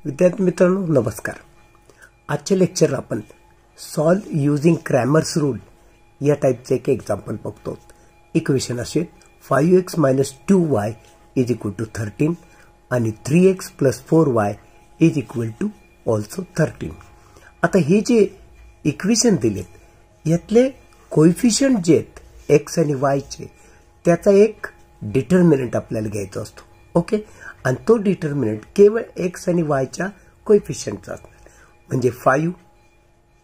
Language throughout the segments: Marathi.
विद्यार्थी मित्रांनो नमस्कार. आजच्या लेक्चर आपण सॉल्व यूजिंग क्रॅमर्स रूल या टाइपचे एक एक्झाम्पल बघतो. इक्वेशन असे 5x - 2y = 13 आणि 3x + 4y = also 13. आता हे जे इक्वेशन दिलेत यातले कोएफिशियंट जे आहेत x आणि y चे त्याचा एक डिटर्मिनंट आपल्याला घ्यायचा असतो. ओके, आणि तो डिटर्मिनंट केवळ x आणि y च्या कोएफिशियंटचा असणार. म्हणजे 5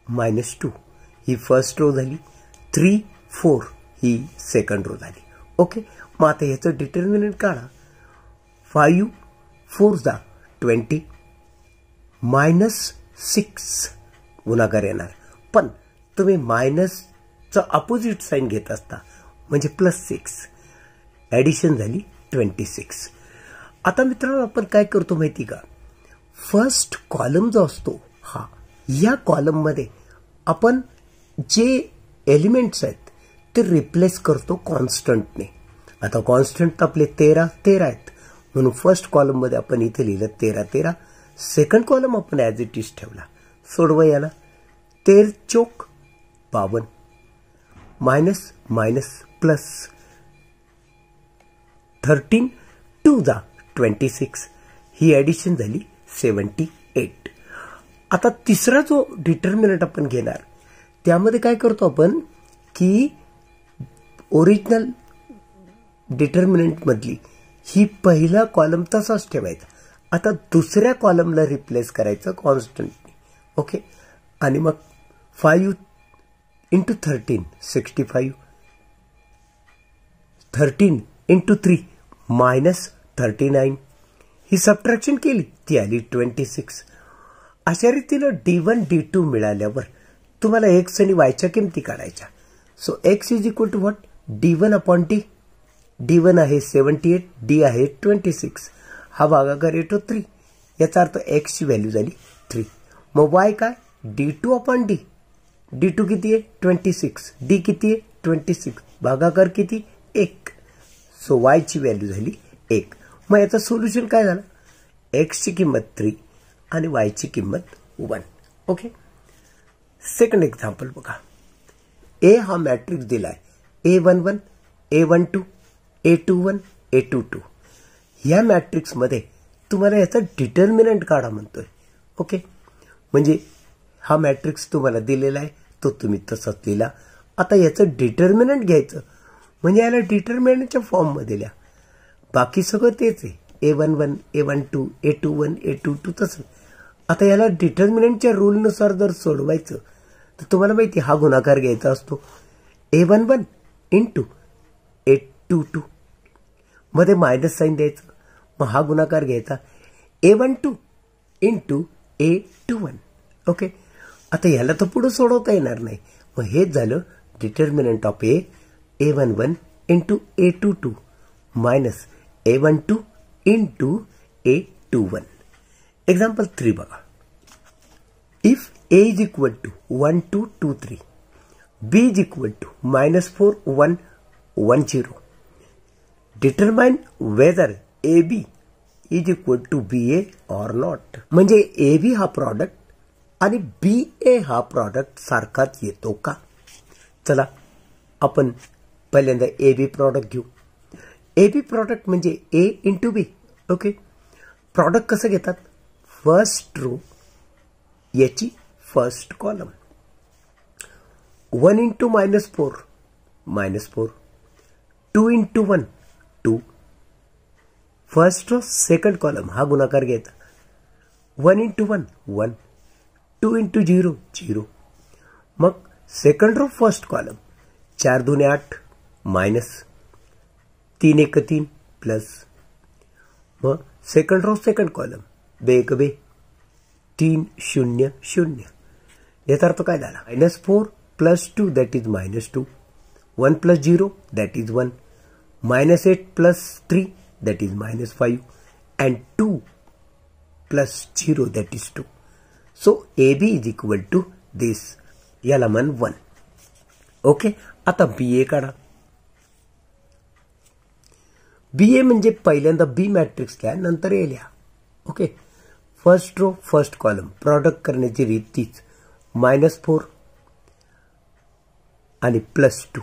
- 2 ही फर्स्ट रो झाली, 3, 4 ही सेकंड रो झाली. ओके, मग आता ह्याचं डिटर्मिनंट काढा. 5 4 जा 20 -6 गुणाकार येणार, पण तुम्ही मायनसचं अपोजिट साइन घेत असता म्हणजे +6. ॲडिशन झाली 26. आता मित्रांनो आपण काय करतो माहिती का, फर्स्ट कॉलम जो असतो या कॉलम मध्ये आपण जे एलिमेंट्स आहेत ते रिप्लेस करतो कॉन्स्टंटने. आता कॉन्स्टंट आपले 13 आहेत म्हणून फर्स्ट कॉलम मध्ये आपण इथे लिहिलं 13. सेकंड कॉलम आपण ॲज इट इज ठेवला. सोडवा याला. 13 चोक 52 मायनस मायनस प्लस 13 2 जा 26 ही ॲडिशन झाली 78. आता तिसरा जो डिटर्मिनंट आपण घेणार त्यामध्ये काय करतो आपण की ओरिजिनल डिटर्मिनंट मधली ही पहिला कॉलम तसाच ठेवायचा. आता दुसऱ्या कॉलमला रिप्लेस करायचं कॉन्स्टंटनी. ओके, आणि मग 5 × 13 65 13 × 3 -39 ही सबट्रॅक्शन केली ती आली 26. अशा रीतीनं D1 D2 मिळाल्यावर तुम्हाला x आणि y च्या किमती काढायच्या. So x = what D1/D. D1 आहे 78, D आहे 26. हा भागाकार येतो 3. याचा अर्थ x ची व्हॅल्यू झाली 3. मग y काय D2/D. D2 किती आहे 26, D किती आहे 26, भागाकार किती 1. सो y ची व्हॅल्यू झाली 1. मग याचं सोल्युशन काय झालं, x ची किंमत 3 आणि y ची किंमत 1. ओके, सेकंड एक्झाम्पल बघा. A हा मॅट्रिक्स दिलाय A11 A12 A21 A22. या मॅट्रिक्स मध्ये तुम्हाला याचा डिटर्मिनंट काढा म्हणतोय. ओके, म्हणजे हा मॅट्रिक्स तुम्हाला दिलेला आहे तो तुम्ही तसाच लिहिला. आता याचं डिटर्मिनंट घ्यायचं म्हणजे याला डिटर्मिनंटच्या फॉर्म मध्ये लिहा. बाकी सगळं तेच आहे, A11 A12 A21 A22 तसं. आता याला डिटर्मिनंटच्या रूलनुसार जर सोडवायचं तर तुम्हाला माहिती हा गुणाकार घ्यायचा असतो A11 × A22 मध्ये मायनस साइन द्यायचं. मग हा गुणाकार घ्यायचा A12 × A21. ओके, आता याला तर पुढे सोडवता येणार नाही. मग हेच झालं determinant of A11 × A22 minus A12 × A21. Example 3 बघा. If A = 1 2 2 3 B = -4 1 1 0 determine whether AB = BA or not. म्हणजे AB हा प्रॉडक्ट आणि BA हा प्रॉडक्ट सारखाच येतो का. चला आपण पहिल्यांदा AB प्रॉडक्ट घेऊ. AB प्रॉडक्ट म्हणजे A × B. ओके, प्रॉडक्ट कसं घेतात, फर्स्ट रो याची first column 1 × -4 -4 2 × 1 2 first row second column हा गुणाकार घ्यायचा 1 × 1 1 2 × 0 0. मग second row first column 4 2 8 minus 3 1 3 plus. मग सेकंड रो सेकंड कॉलम 2 1 2 3 0 0. याचा अर्थ काय झाला, -4 + 2 that is -2 1 + 0 that is 1 -8 + 3 that is -5 and 2 + 0 that is 2. So AB = दिस, याला म्हण 1. ओके, आता BA काढा. BA म्हणजे पहिल्यांदा B मॅट्रिक्स लिहा नंतर A लिहा. Okay, first row first column product करण्याची रीत तीच, -4 आणि +2.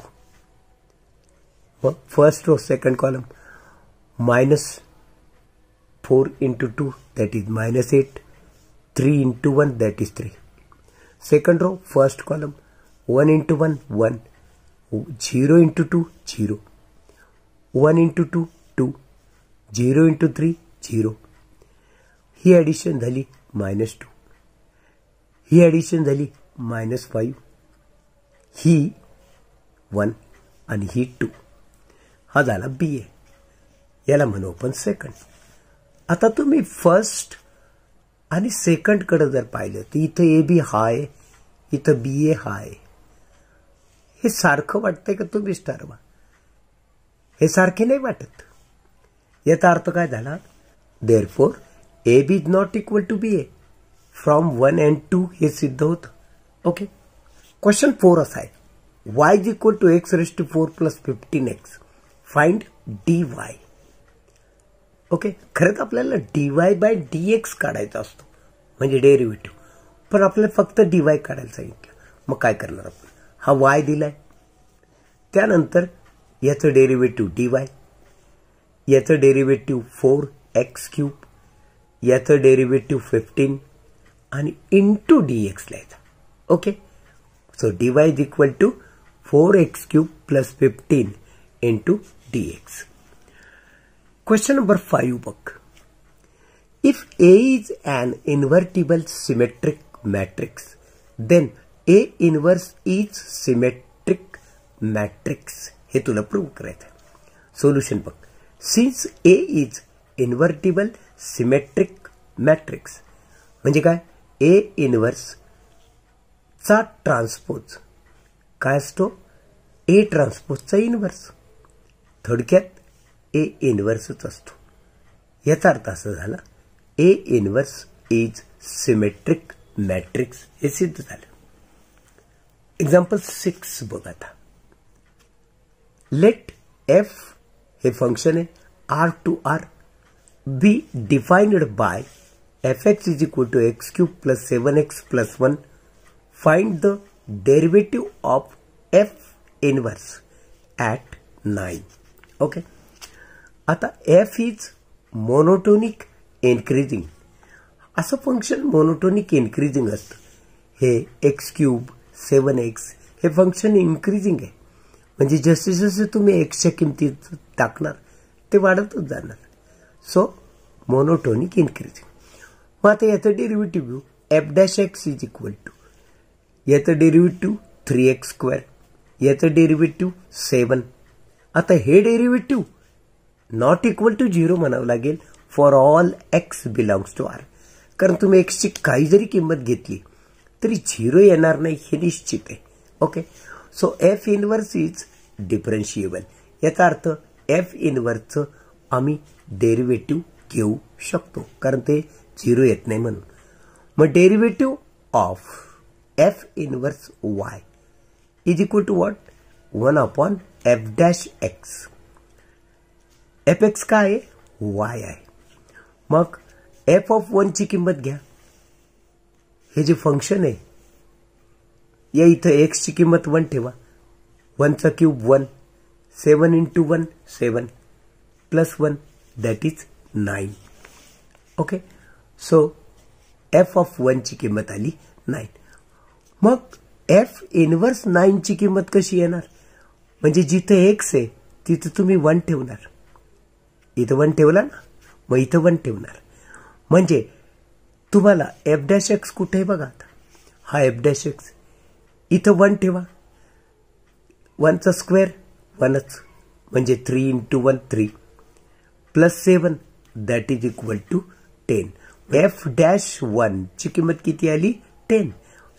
मग first row second column -4 into 2 that is -8, 3 into 1 that is 3. Second row first column 1 into 1 1, 0 into 2 0, 1 into 2 2, 0 into 3 0. He addition झाली -2, ही ॲडिशन झाली -5, ही 1 आणि ही 2. हा झाला BA. याला म्हणू आपण सेकंड. आता तुम्ही फर्स्ट आणि सेकंड कडे जर पाहिलं तर इथं AB हाय, इथं BA हाय. हे सारखं वाटतंय का तुम्हीच ठरवा. हे सारखे नाही वाटत. याचा अर्थ काय झाला, therefore AB is not equal to BA. From 1 and 2 हे सिद्ध होतं. ओके. क्वेश्चन 4 असा आहे, y is equal to x⁴ + 15x. Find dy. Okay. खरंच आपल्याला dy/dx काढायचा असतो, म्हणजे डेरिव्हेटिव्ह. पण आपल्याला फक्त dy काढायला सांगितलं. मग काय करणार आपण, हा y दिलाय, त्यानंतर याचं डेरिव्हेटिव्ह dy, याचं डेरिव्हेटिव्ह 4x³, याचं डेरिव्हेटिव्ह 15 आणि इंटू dx लिहायचा. Okay. So dy is equal to 4x³ + 15 into dx. Question number 5 book. If A is an invertible symmetric matrix, then A inverse is symmetric matrix. हे तुला प्रूव्ह करायचं आहे. सोल्युशन बघ. Since A is invertible symmetric matrix म्हणजे काय, A inverse चा ट्रान्सपोज काय असतो, A ट्रान्सपोजचा इन्व्हर्स. थोडक्यात A इन्व्हर्सच असतो. याचा अर्थ असा झाला, A inverse is symmetric matrix. हे सिद्ध झालं. एक्झाम्पल 6 बघ आता. लेट F हे फंक्शन आहे R to R be defined by fx is equal to x³ + 7x + 1. Find the derivative of F inverse at 9. Okay. आता F इज मोनोटोनिक इन्क्रीजिंग. असं फंक्शन मोनोटोनिक इन्क्रीजिंग असतं. हे x³ 7x हे फंक्शन इन्क्रीजिंग आहे. म्हणजे जसे जसे तुम्ही एक्सच्या किमतीत टाकणार ते वाढतच जाणार. So monotonic increasing. मग आता याचं डेरिव्हेटिव्ह घेऊ. f' इज इक्वल टू याचं डेरिव्हेटिव्ह 3x², याचं डेरिव्हेटिव्ह 7. आता हे डेरिव्हेटिव्ह नॉट इक्वल टू 0 म्हणावं लागेल for all x belongs to R. कारण तुम्ही एक्सची काही जरी किंमत घेतली तरी 0 येणार नाही हे निश्चित आहे. Okay. So F inverse is differentiable. याचा अर्थ F इन्व्हर्सचं आम्ही डेरिव्हेटिव्ह घेऊ शकतो कारण ते 0 येत नाही म्हणून. मग derivative of F inverse y is equal to what, 1/f'(x). fx काय आहे, y आहे. मग f(1) ची किंमत घ्या. हे जे फंक्शन आहे या इथं x ची किंमत 1 ठेवा. 1 चा cube 1, 7 into 1 7 + 1 that is 9. Okay. So f(1) ची किंमत आली 9. मग f इन्व्हर्स 9 ची किंमत कशी येणार, म्हणजे जिथे x आहे तिथे तुम्ही 1 ठेवणार. इथं 1 ठेवला ना, मग इथं 1 ठेवणार. म्हणजे तुम्हाला f'(x) कुठे आहे बघा. आता हा f'(x) इथं 1 ठेवा. 1 चा स्क्वेअर 1च, म्हणजे 3 into 1 3 + 7 that is equal to 10. f'(1) ची किंमत किती आली, 10.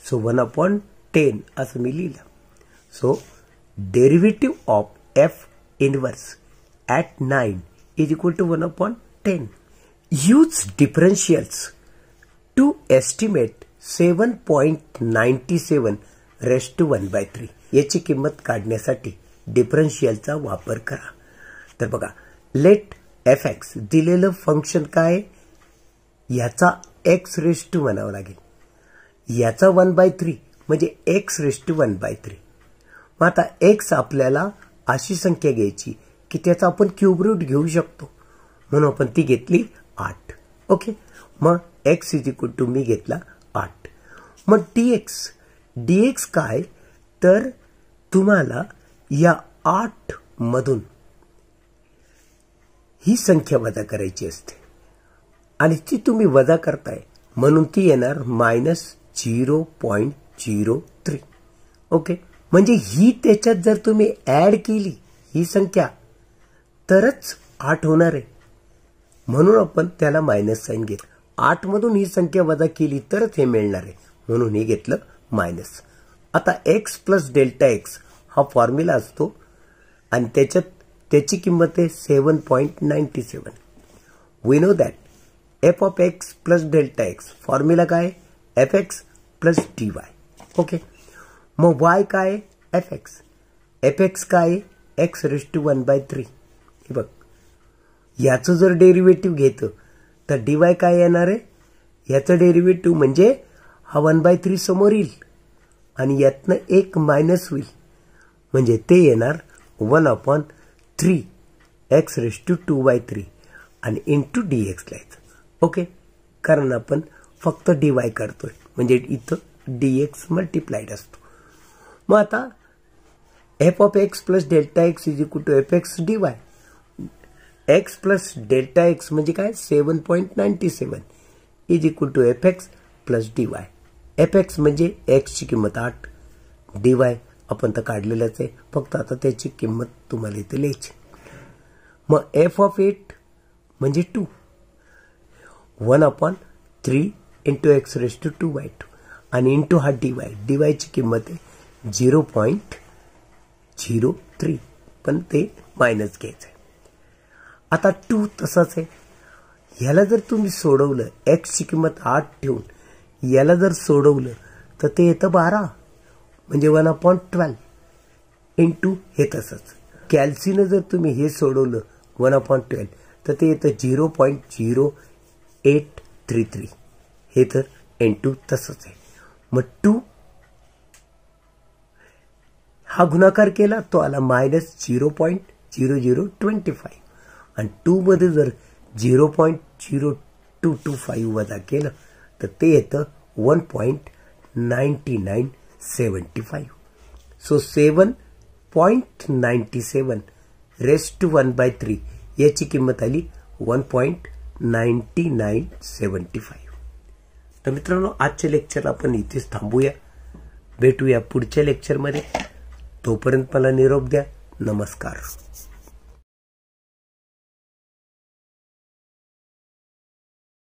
सो 1/10 असं मी लिहिलं. So derivative of f inverse at 9 is equal to 1/10. Use differentials to estimate 7.97 raised to 1/3. याची किंमत काढण्यासाठी डिफरन्शियलचा वापर करा. तर बघा, लेट fx दिलेलं फंक्शन काय, याचा एक्स रेस टू म्हणावं लागेल. याचा 1/3 म्हणजे एक्स रेस टू 1/3. मग आता एक्स आपल्याला अशी संख्या घ्यायची की त्याचा आपण क्यूब रूट घेऊ शकतो, म्हणून आपण ती घेतली 8. ओके, मग एक्स इज इक्वल टू मी घेतला 8. मग डीएक्स काय, तर तुम्हाला या 8 मधून ही संख्या वजा करायची असते आणि ती तुम्ही वजा करताय म्हणून ती येणार -0.03. ओके, म्हणजे ही त्याच्यात जर तुम्ही ऍड केली ही संख्या तरच 8 होणार आहे, म्हणून आपण त्याला मायनस साइन घेतलं. 8 मधून ही संख्या वजा केली तरच हे मिळणार आहे, म्हणून हे घेतलं मायनस. आता एक्स प्लस डेल्टा एक्स हा फॉर्म्युला असतो आणि त्याची किंमत आहे 7.97. We know that f of x plus delta x formula काय, f x plus d y. Okay, मग वाय काय, एफ एक्स काय, एक्स रेस टू 1/3. हे बघ, याचं जर डेरिव्हेटिव्ह घेतं तर डी वाय काय येणार आहे, याचं डेरिव्हेटिव्ह म्हणजे हा 1/3 समोर येईल आणि यातनं एक मायनस होईल, म्हणजे ते येणार 1/3 एक्स रेस टू 2/3 आणि इंटू डी एक्स लिहायचं. ओके, कारण आपण फक्त डी वाय करतोय म्हणजे इथं डी एक्स मल्टिप्लाइड असतो. मग आता f of x plus delta x is equal to f x d y. X plus delta x म्हणजे काय, 7.97 is equal to f x plus d y. F x म्हणजे एक्सची किंमत 8, डी वाय आपण तर काढलेलंच आहे, फक्त आता त्याची किंमत तुम्हाला इथे लिहायची. मग एफ ऑफ 8 म्हणजे 2, 1/3 इंटू एक्स रेस टू 2/2 आणि इंटू हा डी वायची किंमत आहे 0.03, पण ते मायनस घ्यायचं आहे. आता 2 तसाच आहे. ह्याला जर तुम्ही सोडवलं, एक्सची किंमत 8 ठेवून याला जर सोडवलं तर ते येतं 12, म्हणजे 1/12 इंटू हे तसंच. कॅल्सीनं जर तुम्ही हे सोडवलं 1/12 तर ते येतं 0.0833, हे तर इंटू तसंच आहे. मग 2 हा गुणाकार केला तो आला -0.0025 आणि 2 मध्ये जर 0.0225 वजा केलं तर ते येतं 1.9975. सो 7.97 रेस टू 1/3 याची किंमत आली 1.9975. तर मित्रांनो, आजच्या लेक्चरला आपण इथेच थांबूया. भेटूया पुढच्या लेक्चरमध्ये. तोपर्यंत मला निरोप द्या. नमस्कार.